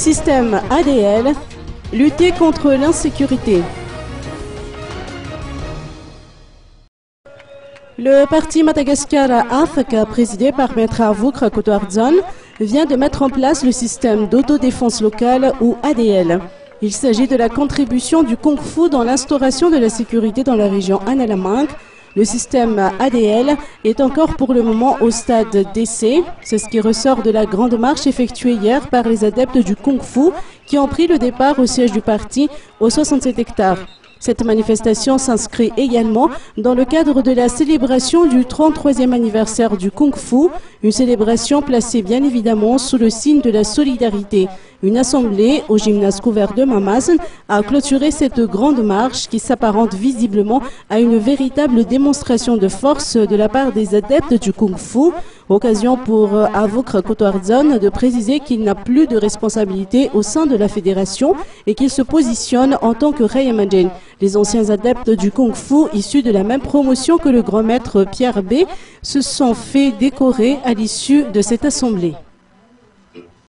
Système ADL, lutter contre l'insécurité. Le parti Madagascar AFK, présidé par Maître Avuk Kotoardzon, vient de mettre en place le système d'autodéfense locale ou ADL. Il s'agit de la contribution du Kung Fu dans l'instauration de la sécurité dans la région Analamang. Le système ADL est encore pour le moment au stade d'essai. C'est ce qui ressort de la grande marche effectuée hier par les adeptes du Kung Fu qui ont pris le départ au siège du parti aux 67 hectares. Cette manifestation s'inscrit également dans le cadre de la célébration du 33e anniversaire du Kung Fu, une célébration placée bien évidemment sous le signe de la solidarité. Une assemblée au gymnase couvert de Mamazn a clôturé cette grande marche qui s'apparente visiblement à une véritable démonstration de force de la part des adeptes du Kung Fu. Occasion pour Avuk Kotoardzon de préciser qu'il n'a plus de responsabilité au sein de la fédération et qu'il se positionne en tant que Rayamajin. Les anciens adeptes du Kung Fu, issus de la même promotion que le grand maître Pierre B, se sont fait décorer à l'issue de cette assemblée.